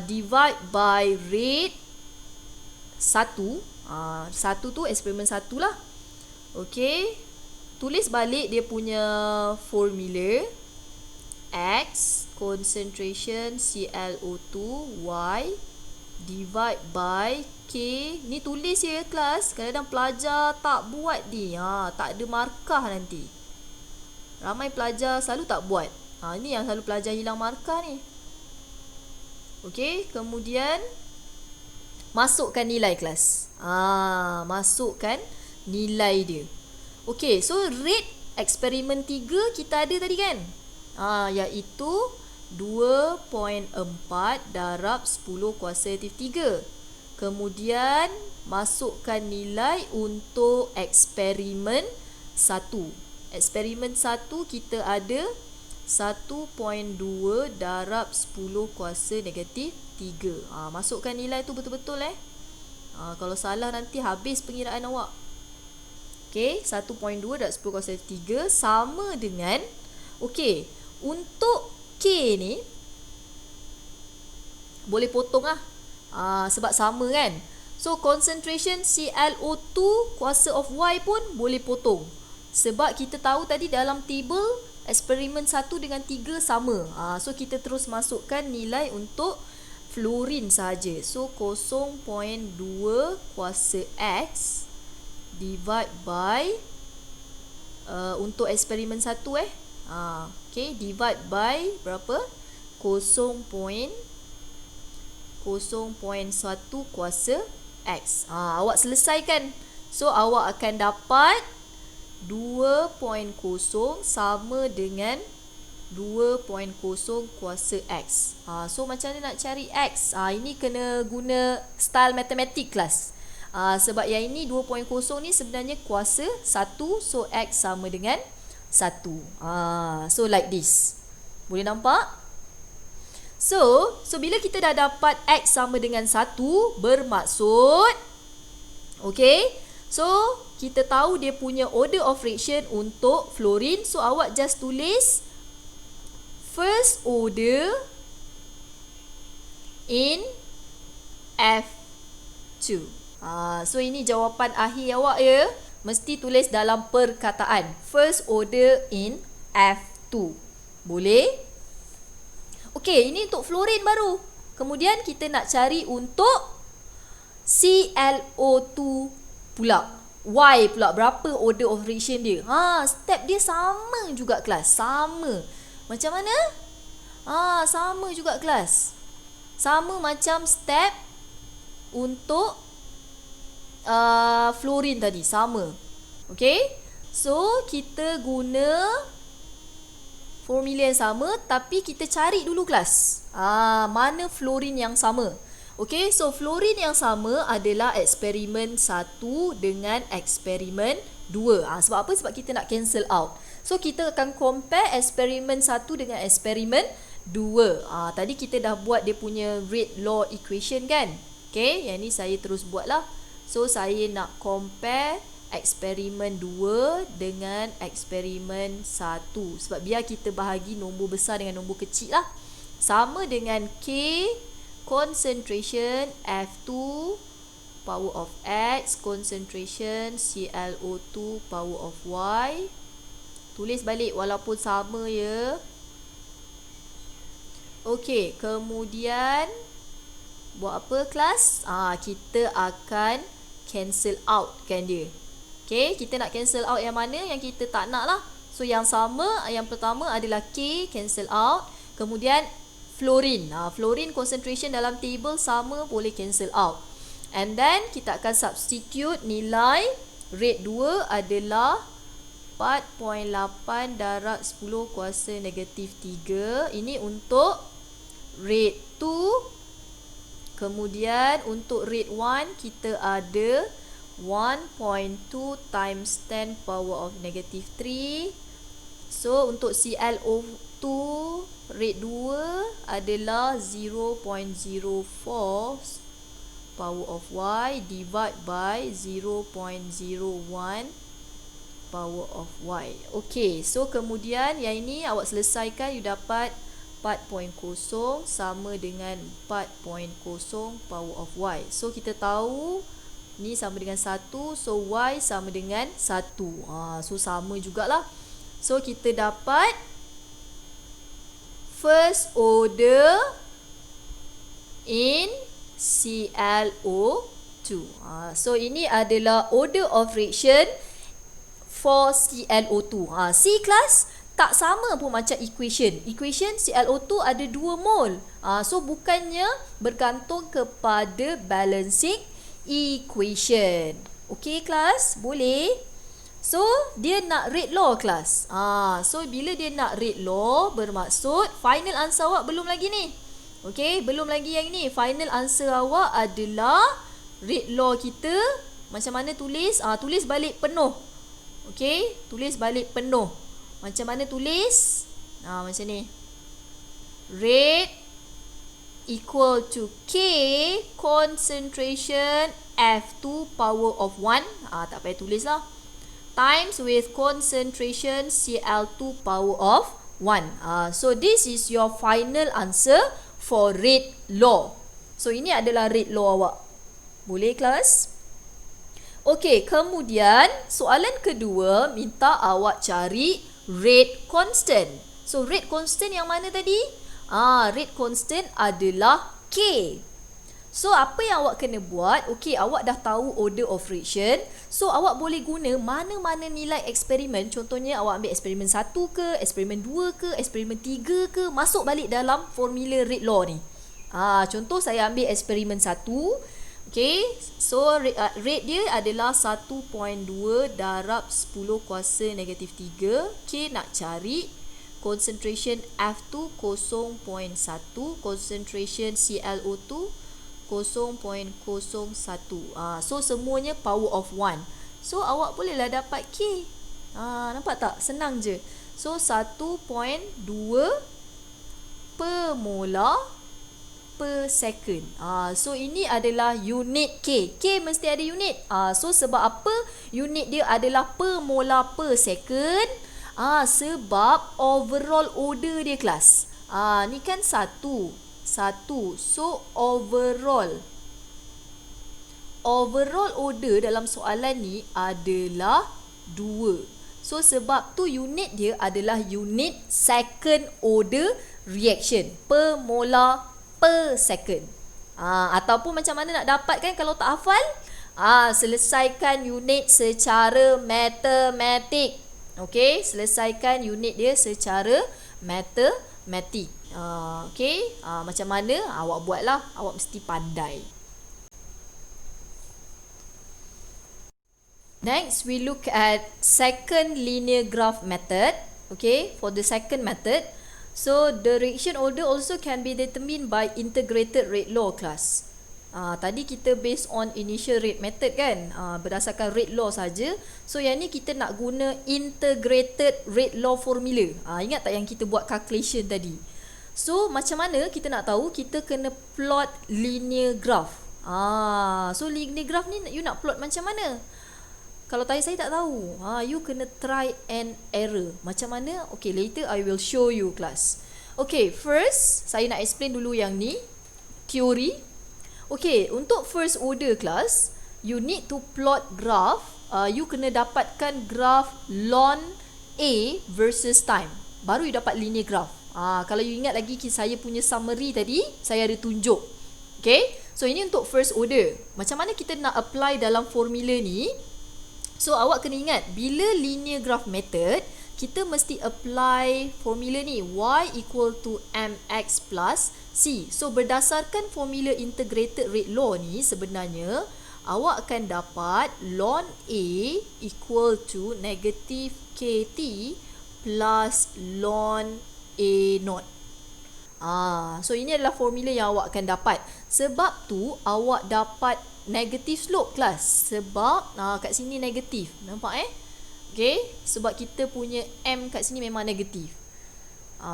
Divide by rate 1. 1 tu eksperimen 1 lah. Okay, tulis balik dia punya formula. X concentration ClO2, Y divide by K. Ni tulis ya kelas. Kadang-kadang pelajar tak buat ni. Tak ada markah nanti. Ramai pelajar selalu tak buat. Ni yang selalu pelajar hilang markah ni. Okey, kemudian masukkan nilai kelas. Masukkan nilai dia. Okey, so rate eksperimen 3 kita ada tadi kan? Iaitu 2.4 darab 10 kuasa aktif 3. Kemudian masukkan nilai untuk eksperimen 1. Eksperimen 1 kita ada 1.2 darab 10 kuasa negatif 3. Masukkan nilai tu betul-betul kalau salah nanti habis pengiraan awak. Okay, 1.2 darab 10 kuasa 3 sama dengan, okay, untuk K ni boleh potong sebab sama kan. So concentration ClO2 kuasa of Y pun boleh potong. Sebab kita tahu tadi dalam table eksperimen 1 dengan 3 sama. So kita terus masukkan nilai untuk fluorine saja. So 0.2 kuasa X divide by untuk eksperimen 1 okay, divide by berapa? 0.1 kuasa X. Awak selesaikan. So awak akan dapat 2.0 sama dengan 2.0 kuasa X. So macam mana nak cari X? Ini kena guna style matematik kelas. Sebab yang ini 2.0 ni sebenarnya kuasa 1. So X sama dengan 1. So like this. Boleh nampak? So bila kita dah dapat X sama dengan 1, bermaksud, okay, so kita tahu dia punya order of reaction untuk fluorine. So awak just tulis first order in F2. So ini jawapan akhir awak ya. mesti tulis dalam perkataan. First order in F2. Boleh? Okey, ini untuk fluorine baru. Kemudian kita nak cari untuk ClO2 pula. Y pula, berapa order of reaction dia? Step dia sama juga kelas. Sama. Macam mana? Sama juga kelas. Sama macam step untuk fluorine tadi. Sama. Okay? So, kita guna formula yang sama, tapi kita cari dulu kelas. Mana fluorine yang sama? Okay, so fluorine yang sama adalah eksperimen 1 dengan eksperimen 2. Sebab apa? Sebab kita nak cancel out. So, kita akan compare eksperimen 1 dengan eksperimen 2. Tadi kita dah buat dia punya rate law equation kan? Okay, yang ni saya terus buat lah. So, saya nak compare eksperimen 2 dengan eksperimen 1. Sebab biar kita bahagi nombor besar dengan nombor kecil lah. Sama dengan K concentration F2 power of X, concentration ClO2 power of Y. Tulis balik walaupun sama ya. Okey, kemudian buat apa kelas? Kita akan cancel out kan dia. Okay, kita nak cancel out yang mana? Yang kita tak nak lah. So, yang sama, yang pertama adalah K, cancel out. Kemudian, fluorine. Fluorine concentration dalam table sama, boleh cancel out. And then, kita akan substitute nilai rate 2 adalah 4.8 darab 10 kuasa negatif 3. Ini untuk rate 2. Kemudian, untuk rate 1, kita ada 1.2 times 10 power of negative 3. So, untuk ClO2 rate 2 adalah 0.04 power of Y divide by 0.01 power of Y. Okay, so kemudian yang ini awak selesaikan, you dapat 4.0 sama dengan 4.0 power of Y. So, kita tahu ni sama dengan 1. So, Y sama dengan 1. So, sama jugalah. So, kita dapat first order in ClO2. So, ini adalah order of reaction for ClO2. C class tak sama pun macam equation. Equation ClO2 ada 2 mol. So, bukannya bergantung kepada balancing equation. Okay kelas? Boleh? So, dia nak rate law kelas. So, bila dia nak rate law, bermaksud final answer awak belum lagi ni. Okay, belum lagi yang ni. Final answer awak adalah rate law kita. Macam mana tulis? Tulis balik penuh. Okay, tulis balik penuh. Macam mana tulis? Macam ni. Rate equal to K concentration F2 power of 1. Tak payah tulis lah. Times with concentration Cl2 power of 1. So, this is your final answer for rate law. So, ini adalah rate law awak. Boleh kelas? Okey, kemudian soalan kedua minta awak cari rate constant. So, rate constant yang mana tadi? Rate constant adalah K. So, apa yang awak kena buat? Okey, awak dah tahu order of reaction. So, awak boleh guna mana-mana nilai eksperimen. Contohnya, awak ambil eksperimen 1 ke, eksperimen 2 ke, eksperimen 3 ke. Masuk balik dalam formula rate law ni. Contoh, saya ambil eksperimen 1. Okey, so rate dia adalah 1.2 darab 10 kuasa negatif 3. K nak cari concentration F2 0.1, concentration ClO2 0.01. So, semuanya power of 1. So, awak bolehlah dapat K. Nampak tak? Senang je. So, 1.2 per molar per second. So, ini adalah unit K. K mesti ada unit. So, sebab apa unit dia adalah per molar per second? Sebab overall order dia kelas. Ni kan 1. So, overall overall order dalam soalan ni adalah 2. So sebab tu unit dia adalah unit second order reaction per molar per second. Ataupun macam mana nak dapatkan kalau tak hafal? Selesaikan unit secara matematik. Okey, selesaikan unit dia secara matematik. Okey, macam mana awak buatlah, awak mesti pandai. Next, we look at second linear graph method. Okay, for the second method, so the reaction order also can be determined by integrated rate law class. Tadi kita based on initial rate method kan, berdasarkan rate law saja. So yang ni kita nak guna integrated rate law formula. Ingat tak yang kita buat calculation tadi? So macam mana kita nak tahu? Kita kena plot linear graph. So linear graph ni you nak plot macam mana? Kalau tanya saya tak tahu. You kena try and error. Macam mana? Okay, later I will show you class. Okay, first saya nak explain dulu yang ni, teori. Okay, untuk first order class, you need to plot graph. You kena dapatkan graph ln A versus time. Baru you dapat linear graph. Kalau you ingat lagi saya punya summary tadi, saya ada tunjuk. Okay, so ini untuk first order. Macam mana kita nak apply dalam formula ni? So awak kena ingat, bila linear graph method, kita mesti apply formula ni, y equal to mx plus c. So berdasarkan formula integrated rate law ni, sebenarnya awak akan dapat ln A equal to negative kt plus ln A naught. So ini adalah formula yang awak akan dapat. Sebab tu awak dapat negative slope kelas. Sebab kat sini negatif. Nampak Okay, sebab kita punya M kat sini memang negatif.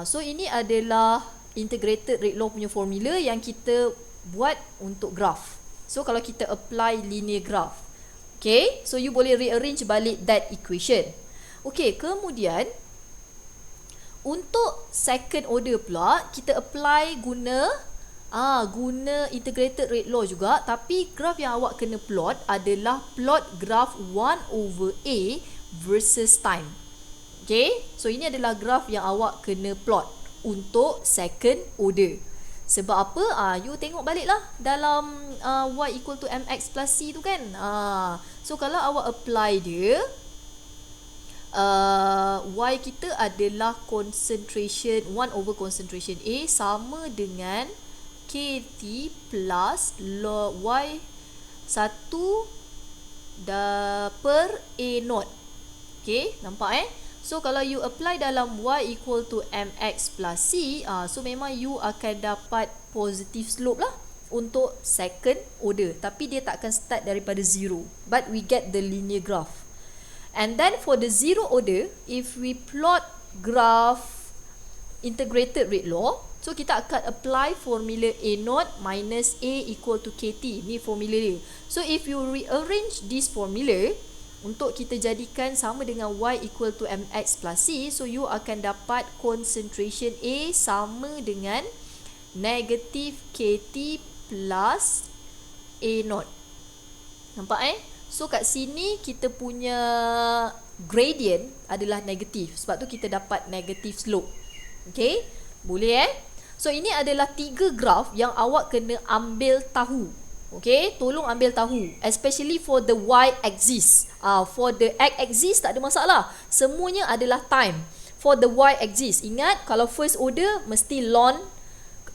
So ini adalah integrated rate law punya formula yang kita buat untuk graph. So kalau kita apply linear graph. Okay, so you boleh rearrange balik that equation. Okay, kemudian untuk second order pula, kita apply guna integrated rate law juga, tapi graph yang awak kena plot adalah plot graph 1/A versus time. Okay, so ini adalah graph yang awak kena plot untuk second order. Sebab apa? You tengok balik lah dalam y equal to mx plus c tu kan. So kalau awak apply dia, y kita adalah concentration 1/concentration A sama dengan kt plus y 1 per A naught. Okay, nampak So kalau you apply dalam y equal to mx plus c, so memang you akan dapat positive slope lah untuk second order. Tapi dia tak akan start daripada 0, but we get the linear graph. And then for the zero order, if we plot graph integrated rate law, so kita akan apply formula A naught minus A equal to KT. Ni formula dia. So if you rearrange this formula untuk kita jadikan sama dengan Y equal to MX plus C, so you akan dapat concentration A sama dengan negative KT plus A naught. Nampak So kat sini kita punya gradient adalah negatif. Sebab tu kita dapat negative slope. Okay, boleh So ini adalah 3 graph yang awak kena ambil tahu. Okay, tolong ambil tahu, especially for the y-axis. For the x-axis tak ada masalah, semuanya adalah time. For the y-axis, ingat kalau first order mesti ln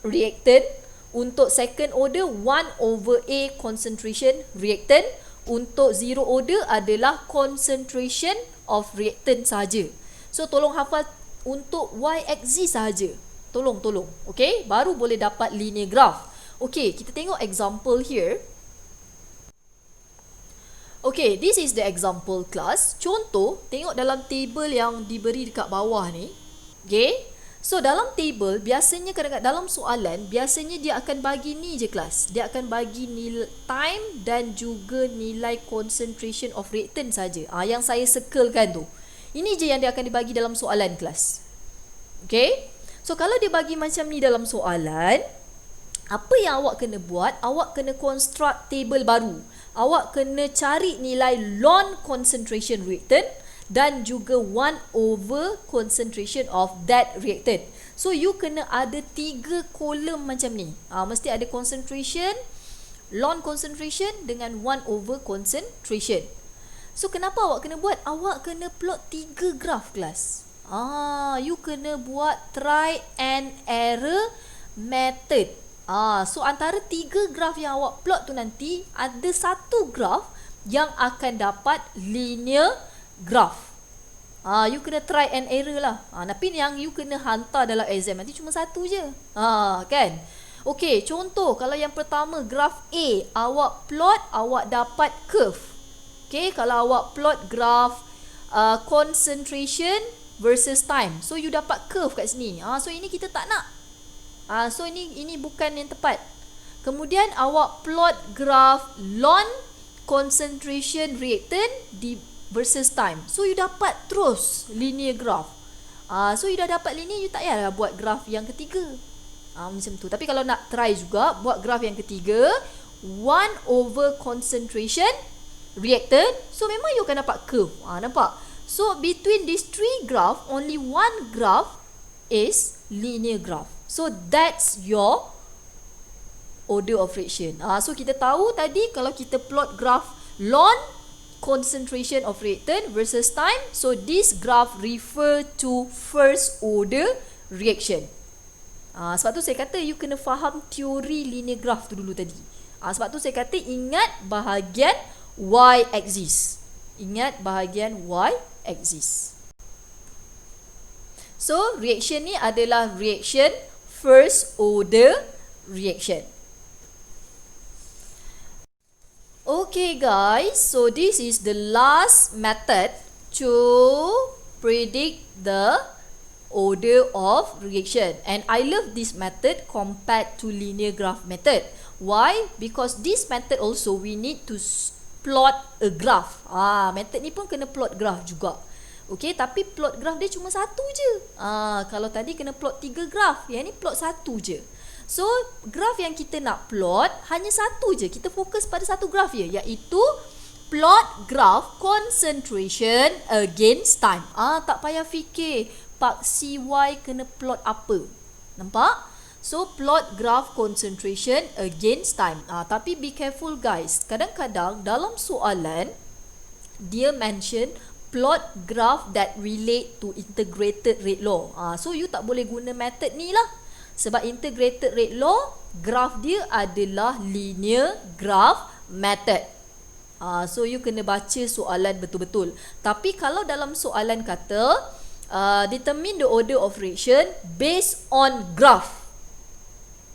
reactant. Untuk second order 1/A concentration reactant. Untuk zero order adalah concentration of reactant saja. So tolong hafal untuk y-axis saja. Tolong. Okay, baru boleh dapat linear graph. Okay, kita tengok example here. Okay, this is the example class. Contoh, tengok dalam table yang diberi dekat bawah ni. Okay, so dalam table, biasanya kadang-kadang dalam soalan, biasanya dia akan bagi ni je kelas. Dia akan bagi nilai time dan juga nilai concentration of reactant saja. Yang saya circlekan tu. Ini je yang dia akan dibagi dalam soalan kelas. Okay, so kalau dia bagi macam ni dalam soalan, apa yang awak kena buat? Awak kena construct table baru. awak kena cari nilai ln concentration reactant dan juga 1 over concentration of that reactant. So you kena ada 3 kolom macam ni. Mesti ada concentration, ln concentration dengan 1 over concentration. So kenapa awak kena buat? Awak kena plot 3 graf kelas. You kena buat try and error method. So antara 3 graf yang awak plot tu nanti ada 1 graf yang akan dapat linear graph. You kena try and error lah. Tapi yang you kena hantar dalam exam nanti cuma 1 je. Kan? Okey, contoh kalau yang pertama graf A, awak plot, awak dapat curve. Okey, kalau awak plot graf concentration versus time. So you dapat curve kat sini. So ini kita tak nak. So ini bukan yang tepat. Kemudian awak plot graf ln concentration reactant versus time. So you dapat terus linear graph. So you dah dapat linear, you tak payahlah buat graf yang ketiga. Macam tu. Tapi kalau nak try juga buat graf yang ketiga, 1 over concentration reactant. So memang you akan dapat curve. Nampak? So between these 3 graph, only 1 graph is linear graph. So that's your order of reaction. So kita tahu tadi kalau kita plot graph ln concentration of reactant versus time, so this graph refer to first order reaction. Sebab tu saya kata you kena faham teori linear graph tu dulu tadi. Sebab tu saya kata ingat bahagian y-axis. Ingat bahagian y-axis. So reaction ni adalah reaction first order reaction. Okay guys, so this is the last method to predict the order of reaction, and I love this method compared to linear graph method. Why? Because this method also we need to plot a graph. Method ni pun kena plot graph juga. Okay, tapi plot graph dia cuma 1 je. Kalau tadi kena plot 3 graph, yang ni plot 1 je. So, graph yang kita nak plot hanya 1 je. Kita fokus pada 1 graph je, iaitu plot graph concentration against time. Tak payah fikir Pak CY kena plot apa. Nampak? So, plot graph concentration against time. Tapi be careful guys. Kadang-kadang dalam soalan dia mention plot graph that relate to integrated rate law. So you tak boleh guna method ni lah. Sebab integrated rate law, graph dia adalah linear graph method. So you kena baca soalan betul-betul. Tapi kalau dalam soalan kata determine the order of reaction based on graph,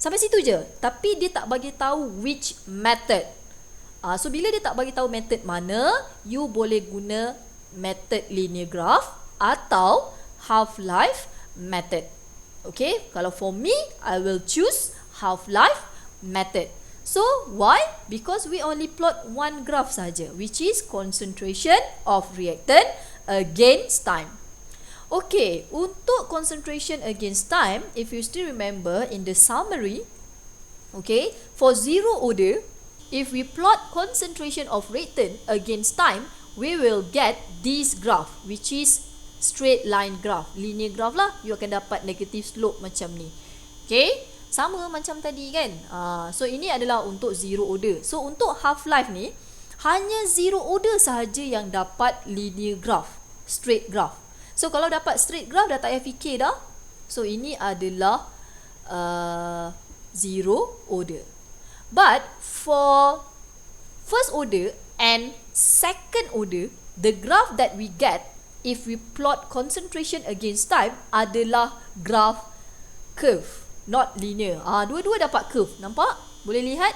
sampai situ je. Tapi dia tak bagi tahu which method. So bila dia tak bagi tahu method mana, you boleh guna method linear graph atau half-life method. Okay, kalau for me, I will choose half-life method. So, why? Because we only plot 1 graph saja, which is concentration of reactant against time. Okay, untuk concentration against time, if you still remember in the summary, okay, for zero order, if we plot concentration of reactant against time, we will get this graph, which is straight line graph, linear graph lah. You akan dapat negative slope macam ni. Okay, sama macam tadi kan. So ini adalah untuk zero order. So untuk half life ni hanya zero order sahaja yang dapat linear graph, straight graph. So kalau dapat straight graph dah tak payah fikir dah. So ini adalah zero order. But for first order and second order, the graph that we get if we plot concentration against time adalah graph curve, not linear. Dua-dua dapat curve. Nampak? Boleh lihat?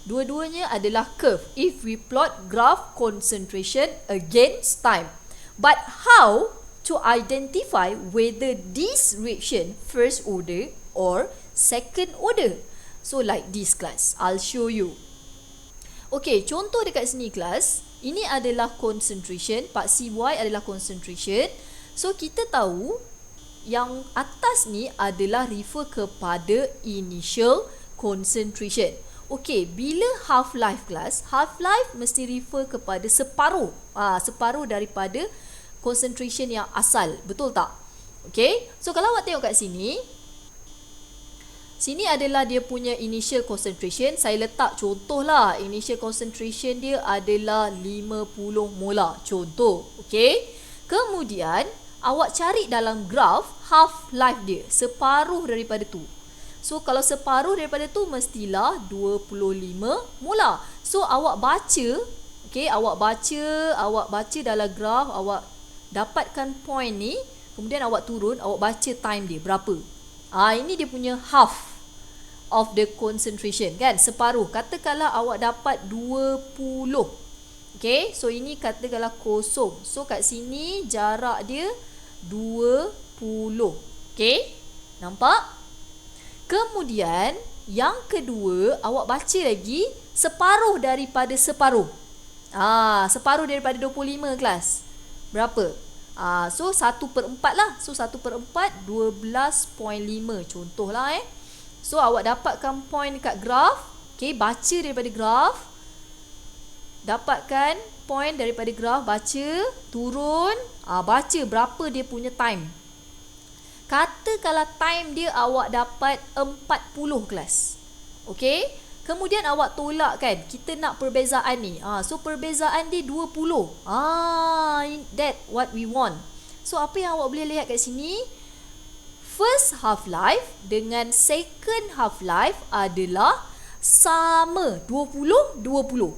Dua-duanya adalah curve if we plot graph concentration against time. But how to identify whether this reaction first order or second order? So like this class, I'll show you. Okay, contoh dekat sini kelas, ini adalah concentration, Pak CY adalah concentration. So kita tahu yang atas ni adalah refer kepada initial concentration. Okey, bila half-life kelas, half-life mesti refer kepada separuh. Separuh daripada concentration yang asal. Betul tak? Okey, so kalau awak tengok kat sini, sini adalah dia punya initial concentration. Saya letak contoh lah. Initial concentration dia adalah 50 molar. Contoh. Okey. Kemudian, awak cari dalam graf half-life dia. Separuh daripada tu. So, kalau separuh daripada tu, mestilah 25 molar. So, awak baca. Okey, awak baca dalam graf. Awak dapatkan point ni. Kemudian awak turun. Awak baca time dia. Berapa? Ini dia punya half of the concentration, kan? Separuh. Katakanlah awak dapat 20. Okay, so ini katakanlah kosong. So kat sini jarak dia 20. Okay, nampak? Kemudian yang kedua, awak baca lagi separuh daripada separuh. Separuh daripada 25 kelas. Berapa? So 1/4 lah. So 1/4 12.5. Contoh lah So awak dapatkan point dekat graf. Okay, baca daripada graf. Dapatkan point daripada graf. Baca, turun. Baca berapa dia punya time. Katakanlah time dia awak dapat 40 kelas. Okay, kemudian awak tolak, kan? Kita nak perbezaan ni. So perbezaan dia 20. That what we want. So apa yang awak boleh lihat kat sini? First half-life dengan second half-life adalah sama. 20-20.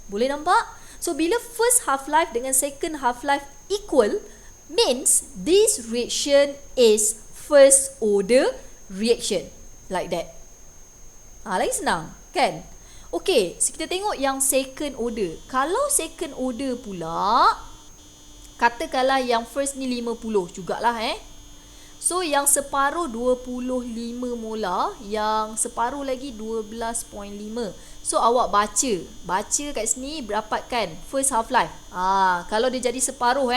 Boleh nampak? So, bila first half-life dengan second half-life equal, means this reaction is first order reaction. Like that. Lagi senang, kan? Okay, so kita tengok yang second order. Kalau second order pula, katakanlah yang first ni 50 jugalah So yang separuh 25 molar, yang separuh lagi 12.5. So awak baca kat sini, dapatkan first half life. Kalau dia jadi separuh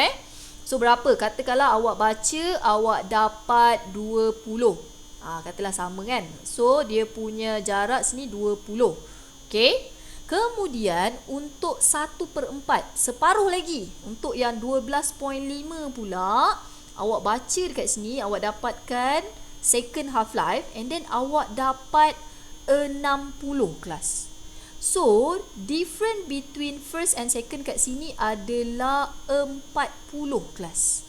so berapa? Katakanlah awak baca, awak dapat 20. Katalah sama, kan? So dia punya jarak sini 20. Okey. Kemudian untuk 1/4, separuh lagi. Untuk yang 12.5 pula, awak baca dekat sini, awak dapatkan second half life, and then awak dapat 60 kelas. So, difference between first and second kat sini adalah 40 kelas.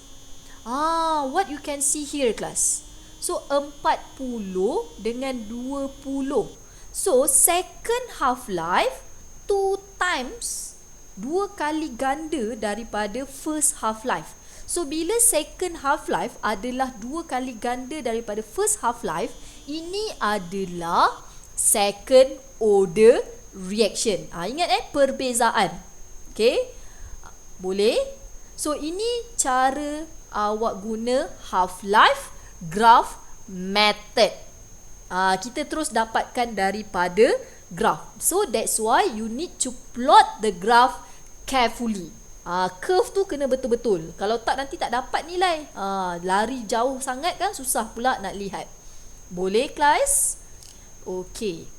What you can see here, kelas. So, 40 dengan 20. So, second half life 2 times, 2 kali ganda daripada first half life. So, bila second half-life adalah 2 kali ganda daripada first half-life, ini adalah second order reaction. Ingat perbezaan. Okay? Boleh? So, ini cara awak guna half-life graph method. Kita terus dapatkan daripada graph. So, that's why you need to plot the graph carefully. Curve tu kena betul-betul. Kalau tak, nanti tak dapat nilai. Lari jauh sangat kan, susah pula nak lihat. Boleh, kelas? Okey.